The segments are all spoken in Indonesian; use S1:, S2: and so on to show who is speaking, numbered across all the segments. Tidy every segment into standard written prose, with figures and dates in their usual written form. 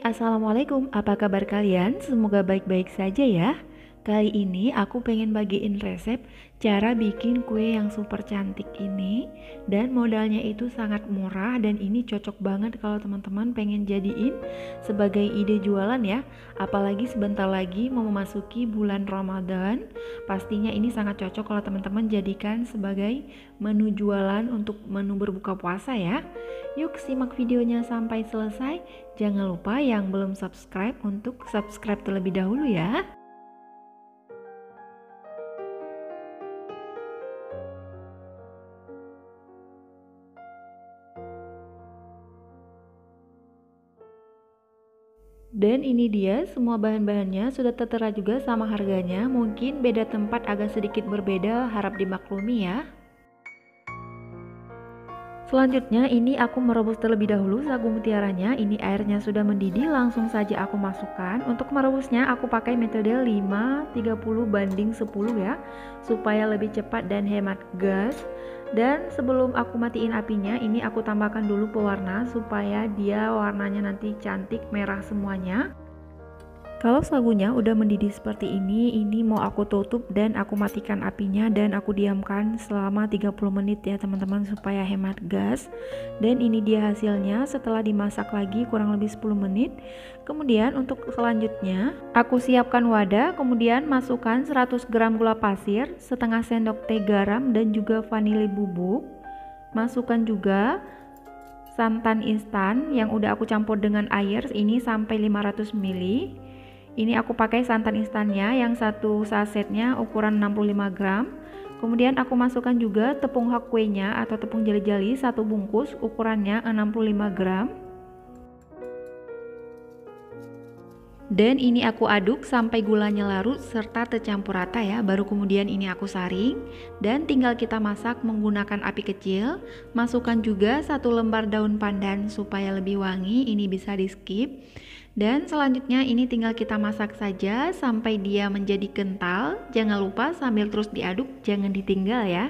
S1: Assalamualaikum. Apa kabar kalian? Semoga baik-baik saja ya. Kali ini aku pengen bagiin resep cara bikin kue yang super cantik ini. Dan modalnya itu sangat murah dan ini cocok banget kalau teman-teman pengen jadiin sebagai ide jualan ya. Apalagi sebentar lagi mau memasuki bulan Ramadan. Pastinya ini sangat cocok kalau teman-teman jadikan sebagai menu jualan untuk menu berbuka puasa ya. Yuk simak videonya sampai selesai. Jangan lupa yang belum subscribe untuk subscribe terlebih dahulu ya. Dan ini dia semua bahan-bahannya sudah tertera juga sama harganya. Mungkin beda tempat agak sedikit berbeda, harap dimaklumi ya. Selanjutnya ini aku merebus terlebih dahulu sagu mutiaranya. Ini airnya sudah mendidih, langsung saja aku masukkan. Untuk merebusnya aku pakai metode 5:30:10 ya, supaya lebih cepat dan hemat gas. Dan sebelum aku matiin apinya, ini aku tambahkan dulu pewarna supaya dia warnanya nanti cantik merah semuanya. Kalau sagunya udah mendidih seperti ini mau aku tutup dan aku matikan apinya dan aku diamkan selama 30 menit ya teman-teman supaya hemat gas. Dan ini dia hasilnya setelah dimasak lagi kurang lebih 10 menit. Kemudian untuk selanjutnya aku siapkan wadah, kemudian masukkan 100 gram gula pasir, setengah sendok teh garam dan juga vanili bubuk. Masukkan juga santan instan yang udah aku campur dengan air ini sampai 500 ml. Ini aku pakai santan instannya yang satu sasetnya ukuran 65 gram. Kemudian aku masukkan juga tepung hak kuenya atau tepung jeli-jeli satu bungkus ukurannya 65 gram. Dan ini aku aduk sampai gulanya larut serta tercampur rata ya. Baru kemudian ini aku saring dan tinggal kita masak menggunakan api kecil. Masukkan juga 1 lembar daun pandan supaya lebih wangi, ini bisa di skip. Dan selanjutnya ini tinggal kita masak saja sampai dia menjadi kental. Jangan lupa sambil terus diaduk, jangan ditinggal ya.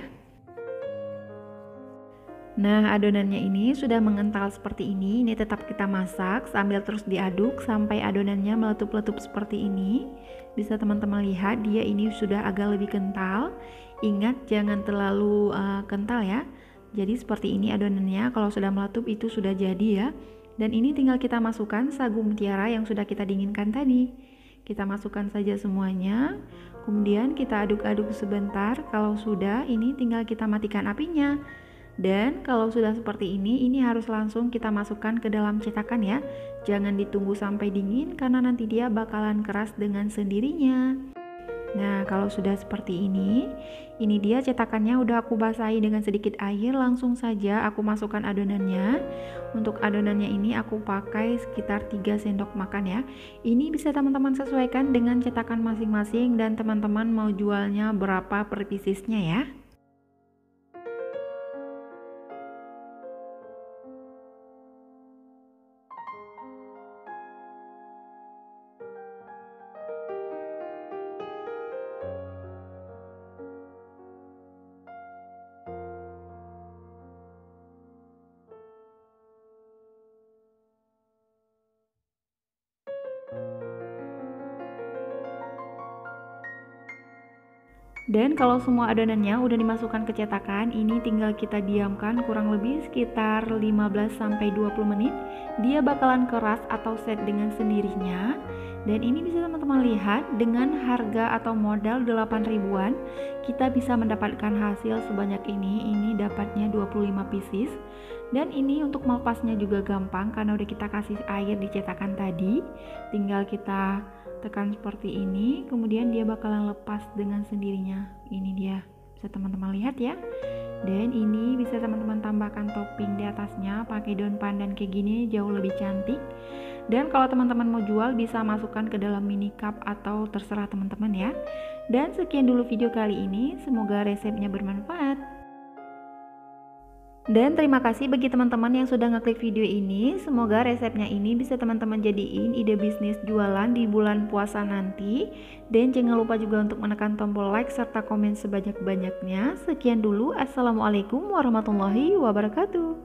S1: Nah, adonannya ini sudah mengental seperti ini tetap kita masak sambil terus diaduk sampai adonannya meletup-letup seperti ini. Bisa teman-teman lihat dia ini sudah agak lebih kental. Ingat jangan terlalu kental ya. Jadi seperti ini adonannya, kalau sudah meletup itu sudah jadi ya. Dan ini tinggal kita masukkan sagu mutiara yang sudah kita dinginkan tadi. Kita masukkan saja semuanya. Kemudian kita aduk-aduk sebentar. Kalau sudah, ini tinggal kita matikan apinya. Dan kalau sudah seperti ini harus langsung kita masukkan ke dalam cetakan ya. Jangan ditunggu sampai dingin karena nanti dia bakalan keras dengan sendirinya. Nah, kalau sudah seperti ini dia cetakannya udah aku basahi dengan sedikit air. Langsung saja aku masukkan adonannya. Untuk adonannya ini aku pakai sekitar 3 sendok makan ya. Ini bisa teman-teman sesuaikan dengan cetakan masing-masing dan teman-teman mau jualnya berapa per piecesnya ya. Dan kalau semua adonannya udah dimasukkan ke cetakan, ini tinggal kita diamkan kurang lebih sekitar 15-20 menit. Dia bakalan keras atau set dengan sendirinya. Dan ini bisa teman-teman lihat dengan harga atau modal 8 ribuan kita bisa mendapatkan hasil sebanyak ini. Ini dapatnya 25 pieces. Dan ini untuk melepasnya juga gampang karena udah kita kasih air di cetakan tadi. Tinggal kita tekan seperti ini, kemudian dia bakalan lepas dengan sendirinya. Ini dia, bisa teman-teman lihat ya. Dan ini bisa teman-teman tambahkan topping di atasnya pakai daun pandan kayak gini, jauh lebih cantik. Dan kalau teman-teman mau jual bisa masukkan ke dalam mini cup atau terserah teman-teman ya. Dan sekian dulu video kali ini, semoga resepnya bermanfaat. Dan terima kasih bagi teman-teman yang sudah ngeklik video ini. Semoga resepnya ini bisa teman-teman jadiin ide bisnis jualan di bulan puasa nanti. Dan jangan lupa juga untuk menekan tombol like serta komen sebanyak-banyaknya. Sekian dulu, assalamualaikum warahmatullahi wabarakatuh.